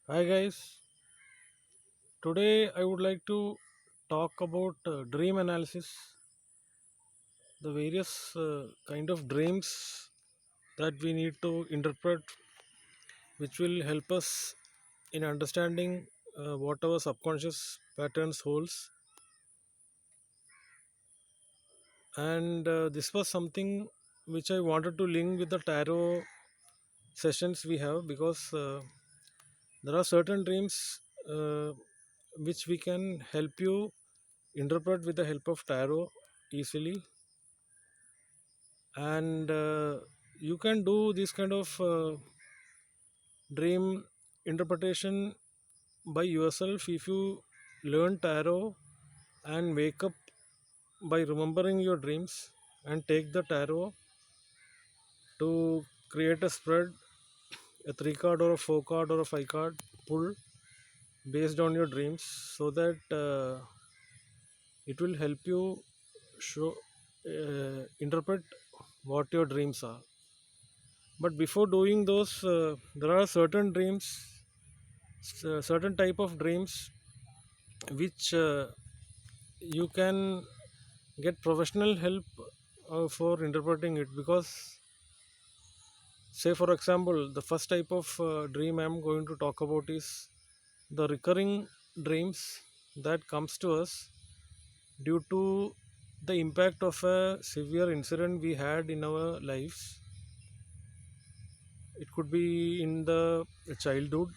Hi guys, today I would like to talk about dream analysis, the various kind of dreams that we need to interpret, which will help us in understanding what our subconscious patterns holds. And this was something which I wanted to link with the tarot sessions we have because there are certain dreams which we can help you interpret with the help of tarot easily, and you can do this kind of dream interpretation by yourself if you learn tarot and wake up by remembering your dreams and take the tarot to create a spread, a 3 card or a 4 card or a 5 card pull based on your dreams, so that it will help you show interpret what your dreams are. But before doing those, there are certain dreams, certain type of dreams which you can get professional help for interpreting it. Because, say for example, the first type of dream I'm going to talk about is the recurring dreams that comes to us due to the impact of a severe incident we had in our lives. It could be in the childhood,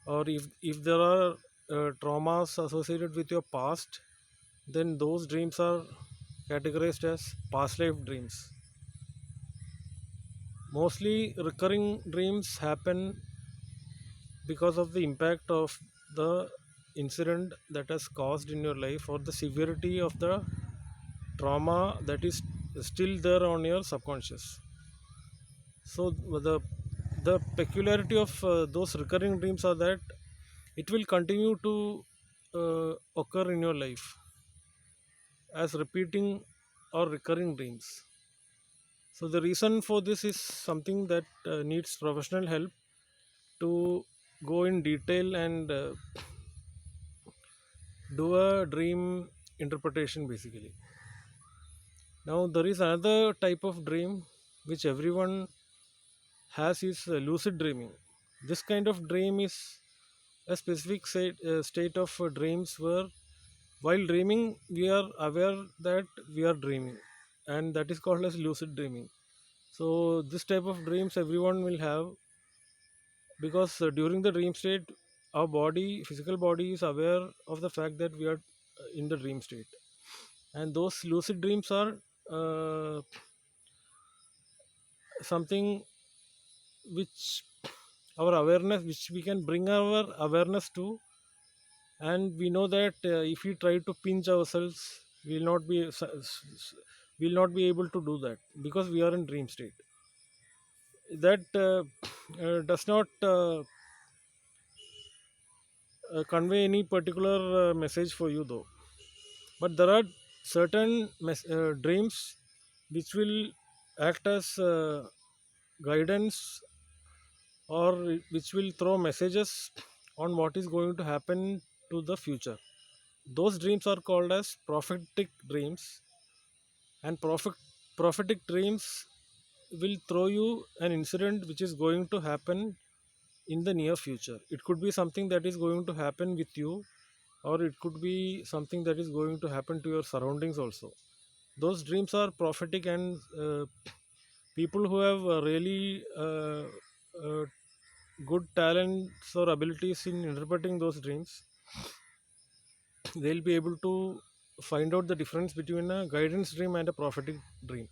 or if there are traumas associated with your past, then those dreams are categorized as past life dreams. Mostly recurring dreams happen because of the impact of the incident that has caused in your life, or the severity of the trauma that is still there on your subconscious. So the peculiarity of those recurring dreams are that it will continue to occur in your life as repeating or recurring dreams. So the reason for this is something that needs professional help to go in detail and do a dream interpretation basically. Now there is another type of dream which everyone has, is lucid dreaming. This kind of dream is a specific state of dreams where while dreaming we are aware that we are dreaming, and that is called as lucid dreaming. So this type of dreams everyone will have, because during the dream state our body, physical body, is aware of the fact that we are in the dream state. And those lucid dreams are something which our awareness, which we can bring our awareness to, and we know that if we try to pinch ourselves, we will not be will not be able to do that because we are in dream state. That does not convey any particular message for you though. But there are certain dreams which will act as guidance, or which will throw messages on what is going to happen to the future. Those dreams are called as prophetic dreams, and prophetic dreams will throw you an incident which is going to happen in the near future. It could be something that is going to happen with you, or it could be something that is going to happen to your surroundings also. Those dreams are prophetic, and people who have really uh, good talents or abilities in interpreting those dreams, they'll be able to find out the difference between a guidance dream and a prophetic dream.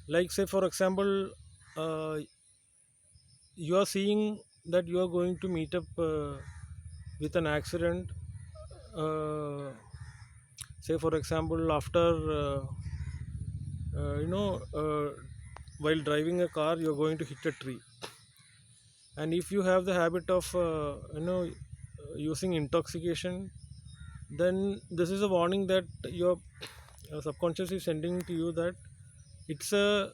Like, say for example, uh, you are seeing that you are going to meet up with an accident. uh, Say for example, after uh, you know uh, while driving a car you're going to hit a tree. And if you have the habit of using intoxication, then this is a warning that your subconscious is sending to you, that it's a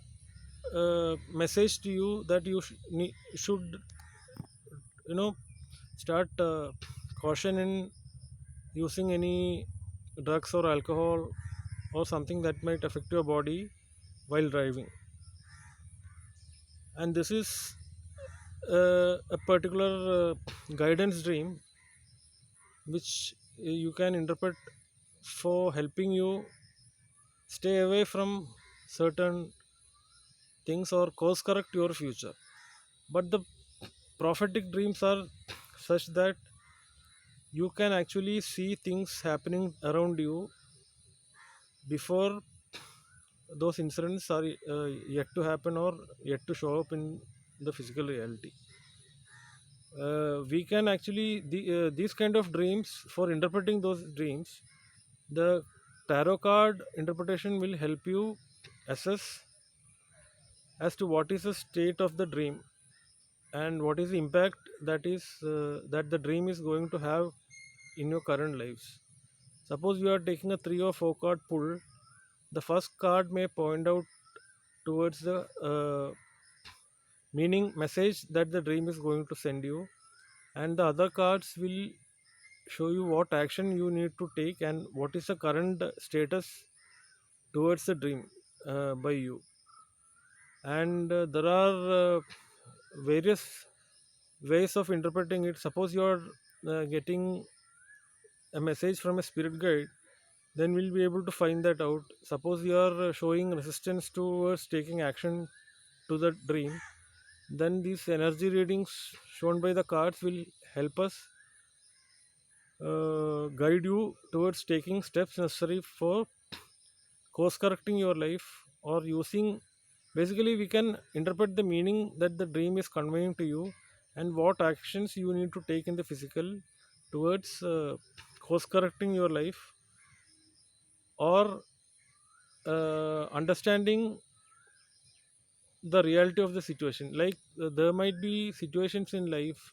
message to you that you should you know start caution in using any drugs or alcohol or something that might affect your body while driving. And this is a particular guidance dream which you can interpret for helping you stay away from certain things or course correct your future. But the prophetic dreams are such that you can actually see things happening around you before those incidents are yet to happen or yet to show up in the physical reality. We can actually these kind of dreams, for interpreting those dreams, the tarot card interpretation will help you assess as to what is the state of the dream and what is the impact that the dream is going to have in your current lives. Suppose you are taking a 3 or 4 card pull, the first card may point out towards the meaning message that the dream is going to send you, and the other cards will show you what action you need to take and what is the current status towards the dream by you. And there are various ways of interpreting it. Suppose you are getting a message from a spirit guide, then we'll be able to find that out. Suppose you are showing resistance towards taking action to the dream, then these energy readings shown by the cards will help us guide you towards taking steps necessary for course correcting your life, or using, basically we can interpret the meaning that the dream is conveying to you and what actions you need to take in the physical towards course correcting your life, or understanding the reality of the situation. Like there might be situations in life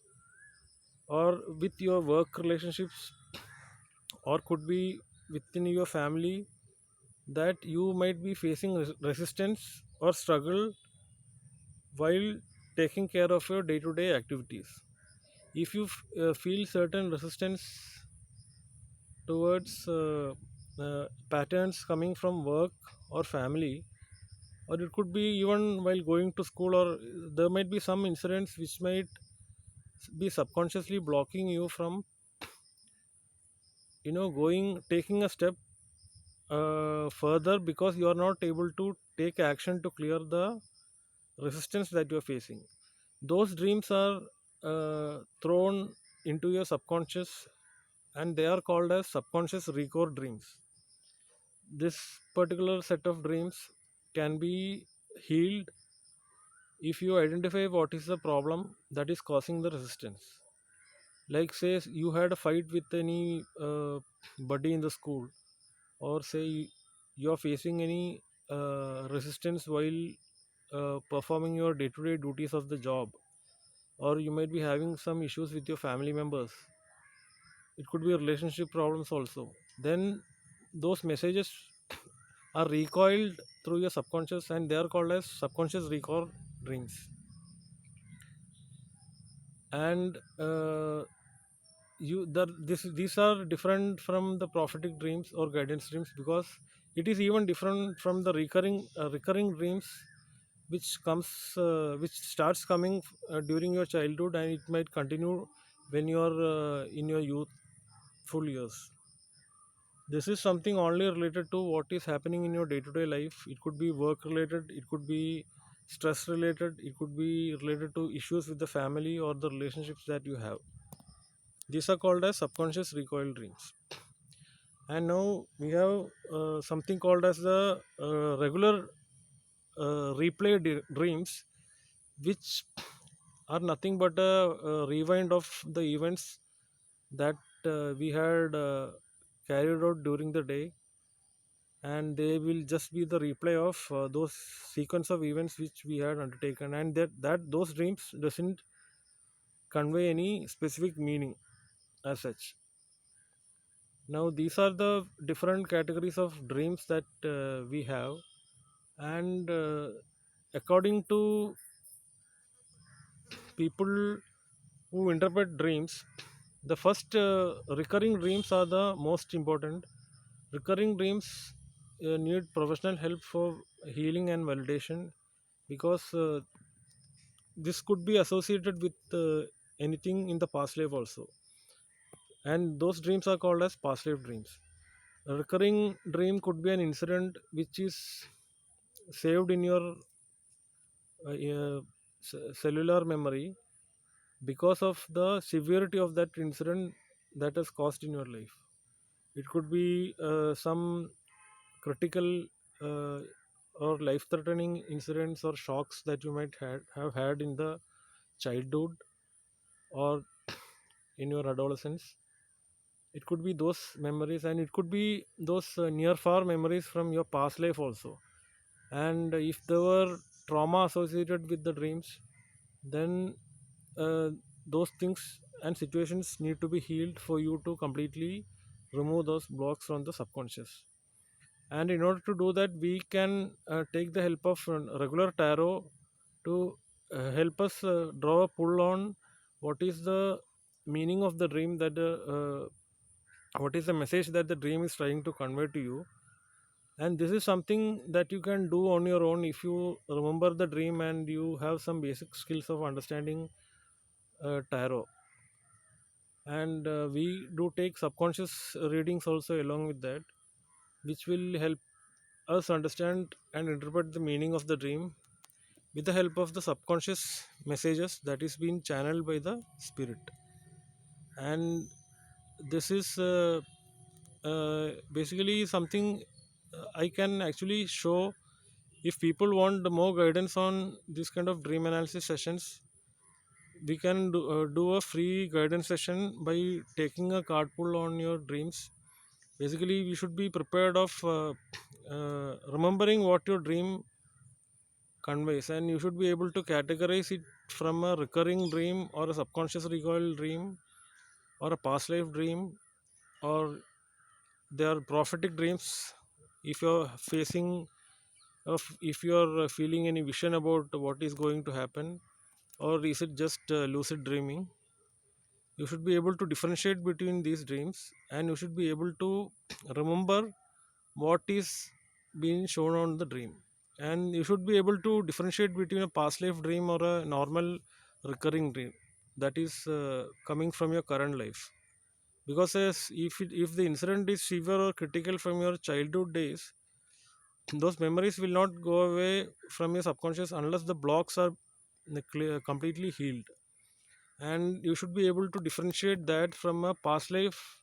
or with your work relationships, or could be within your family, that you might be facing resistance or struggle while taking care of your day to day activities. If you feel certain resistance towards patterns coming from work or family, or it could be even while going to school, or there might be some incidents which might be subconsciously blocking you from going taking a step further, because you are not able to take action to clear the resistance that you are facing. Those dreams are thrown into your subconscious, and they are called as subconscious recall dreams. This particular set of dreams can be healed if you identify what is the problem that is causing the resistance. Like, say you had a fight with any buddy in the school, or say you are facing any resistance while performing your day-to-day duties of the job, or you might be having some issues with your family members. It could be relationship problems also. Then those messages are recoiled through your subconscious, and they are called as subconscious recall dreams. And these are different from the prophetic dreams or guidance dreams, because it is even different from the recurring dreams which starts coming during your childhood, and it might continue when you are in your youthful years. This is something only related to what is happening in your day to day life. It could be work related, it could be stress related, it could be related to issues with the family or the relationships that you have. These are called as subconscious recoil dreams. And now we have something called as the regular dreams, which are nothing but a rewind of the events that we had carried out during the day, and they will just be the replay of those sequence of events which we had undertaken, and that those dreams doesn't convey any specific meaning as such. Now these are the different categories of dreams that we have, and according to people, who interpret dreams, the first recurring dreams are the most important. Recurring dreams need professional help for healing and validation, because this could be associated with anything in the past life also, and those dreams are called as past life dreams. A recurring dream could be an incident which is saved in your cellular memory because of the severity of that incident that has caused in your life. It could be some critical uh, or life threatening incidents or shocks that you might have had in the childhood or in your adolescence. It could be those memories, and it could be those near far memories from your past life also. And if there were trauma associated with the dreams, then uh, those things and situations need to be healed for you to completely remove those blocks from the subconscious. And in order to do that, we can take the help of regular tarot to help us draw a pull on what is the meaning of the dream, that what is the message that the dream is trying to convey to you. And this is something that you can do on your own if you remember the dream and you have some basic skills of understanding tarot. And we do take subconscious readings also along with that, which will help us understand and interpret the meaning of the dream with the help of the subconscious messages that is being channeled by the spirit. And this is basically something I can actually show. If people want more guidance on this kind of dream analysis sessions, we can do a free guidance session by taking a card pull on your dreams. Basically, we should be prepared of remembering what your dream conveys, and you should be able to categorize it from a recurring dream or a subconscious recoil dream or a past life dream, or they are prophetic dreams. If you're facing of if you're feeling any vision about what is going to happen, or is it just lucid dreaming, you should be able to differentiate between these dreams, and you should be able to remember what is being shown on the dream. And you should be able to differentiate between a past life dream or a normal recurring dream that is coming from your current life. Because as if the incident is severe or critical from your childhood days, those memories will not go away from your subconscious unless the blocks are completely healed. And you should be able to differentiate that from a past life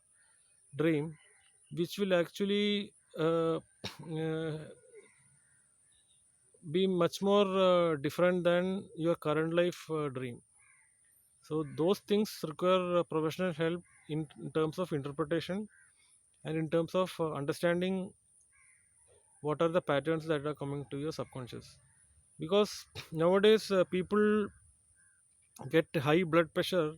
dream, which will actually uh, be much more different than your current life dream. So those things require professional help in terms of interpretation and in terms of understanding what are the patterns that are coming to your subconscious. Because nowadays people get high blood pressure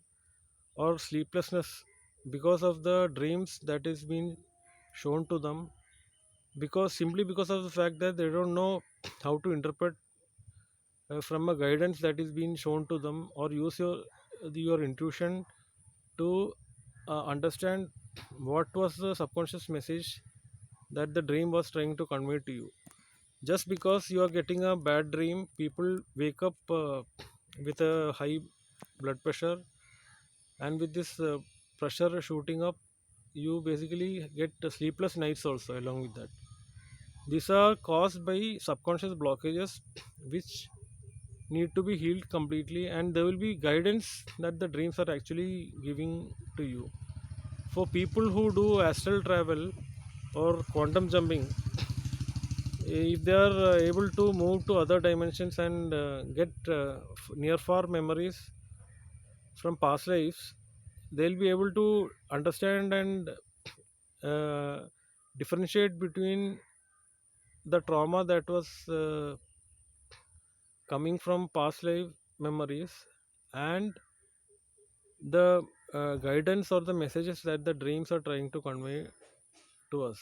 or sleeplessness because of the dreams that is being shown to them, because simply because of the fact that they don't know how to interpret from a guidance that is being shown to them, or use your intuition to understand what was the subconscious message that the dream was trying to convey to you. Just because you are getting a bad dream, people wake up with a high blood pressure, and with this pressure shooting up, you basically get sleepless nights also along with that. These are caused by subconscious blockages which need to be healed completely, and there will be guidance that the dreams are actually giving to you. For people who do astral travel or quantum jumping, if they are able to move to other dimensions and get near far memories from past lives, they'll be able to understand and uh, differentiate between the trauma that was coming from past life memories and the guidance or the messages that the dreams are trying to convey to us.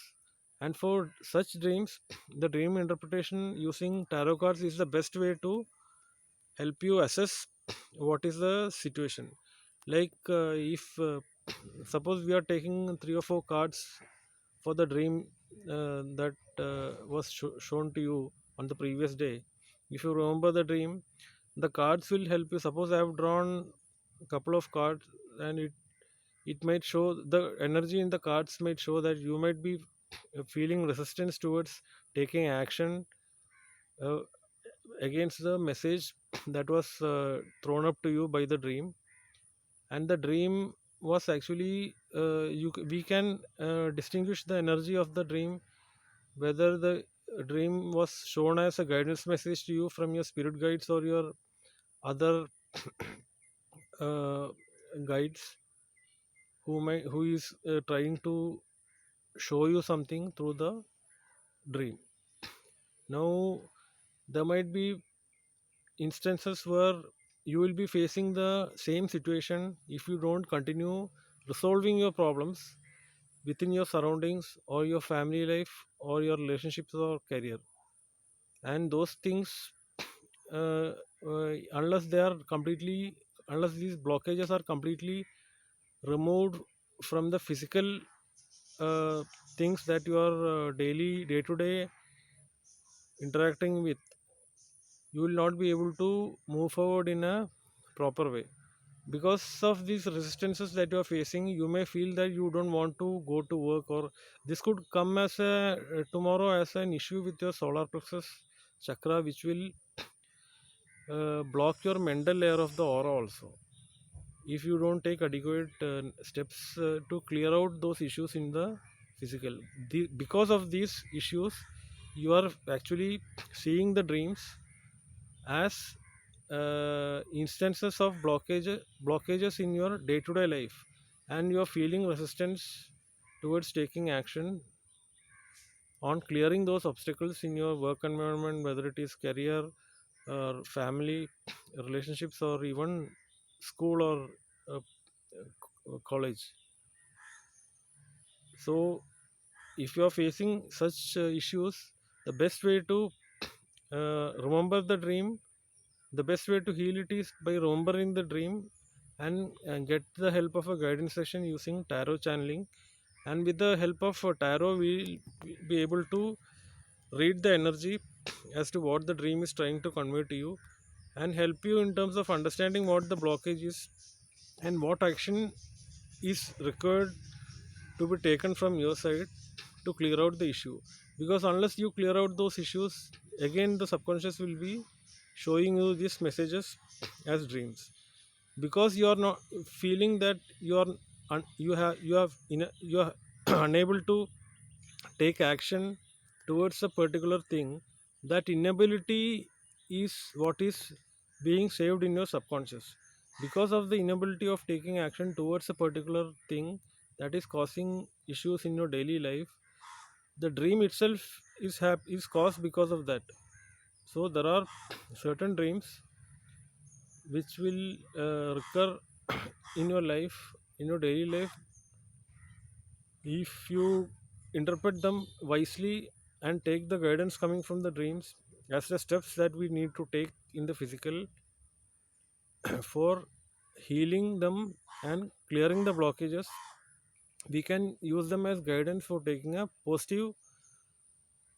And for such dreams, the dream interpretation using tarot cards is the best way to help you assess what is the situation. Like if suppose we are taking 3 or 4 cards for the dream that was shown to you on the previous day. If you remember the dream, the cards will help you. Suppose I have drawn a couple of cards, and it might show, the energy in the cards might show that you might be feeling resistance towards taking action uh, against the message that was thrown up to you by the dream. And the dream was actually we can distinguish the energy of the dream, whether the dream was shown as a guidance message to you from your spirit guides or your other uh, guides who is trying to show you something through the dream. Now there might be instances where you will be facing the same situation if you don't continue resolving your problems within your surroundings or your family life or your relationships or career. And those things unless they are completely, unless these blockages are completely removed from the physical uh, things that you are daily day to day interacting with, you will not be able to move forward in a proper way. Because of these resistances that you are facing, you may feel that you don't want to go to work, or this could come as a tomorrow as an issue with your solar plexus chakra, which will block your mental layer of the aura also, if you don't take adequate steps to clear out those issues in the physical. Because of these issues, you are actually seeing the dreams as instances of blockages in your day-to-day life, and you are feeling resistance towards taking action on clearing those obstacles in your work environment, whether it is career or family relationships or even school or college. So if you are facing such issues, the best way to remember the dream, the best way to heal it is by remembering the dream, and get the help of a guidance session using tarot channeling. And with the help of tarot, we will be able to read the energy as to what the dream is trying to convey to you, and help you in terms of understanding what the blockage is and what action is required to be taken from your side to clear out the issue. Because unless you clear out those issues, again the subconscious will be showing you these messages as dreams. Because you are not feeling that you are you are unable to take action towards a particular thing, that inability is what is being saved in your subconscious. Because of the inability of taking action towards a particular thing that is causing issues in your daily life, the dream itself is caused because of that. So there are certain dreams which will recur in your life, in your daily life, if you interpret them wisely and take the guidance coming from the dreams as the steps that we need to take in the physical for healing them and clearing the blockages, we can use them as guidance for taking a positive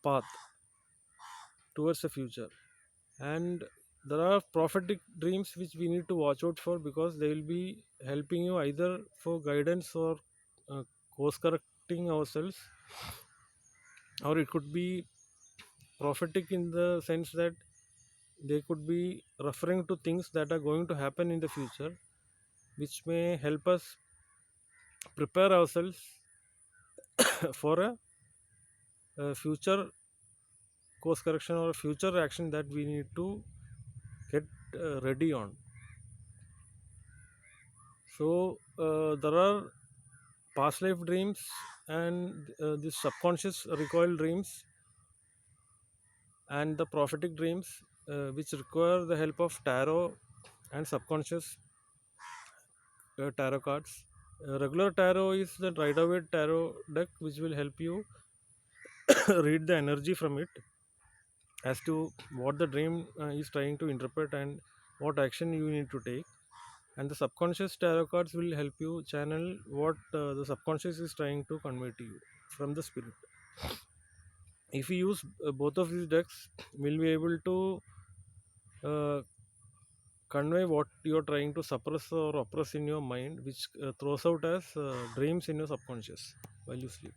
path towards the future. And there are prophetic dreams which we need to watch out for, because they will be helping you either for guidance or uh, course correcting ourselves, or it could be prophetic in the sense that they could be referring to things that are going to happen in the future, which may help us prepare ourselves for a future course correction or a future action that we need to get ready on. So there are past life dreams and the subconscious recoil dreams and the prophetic dreams, which require the help of tarot and subconscious tarot cards. Regular tarot is the Rider Waite tarot deck, which will help you read the energy from it as to what the dream is trying to interpret and what action you need to take. and the subconscious tarot cards will help you channel what the subconscious is trying to convey to you from the spirit. If you use both of these decks, we'll be able to uh, convey what you're trying to suppress or oppress in your mind, which throws out as dreams in your subconscious while you sleep.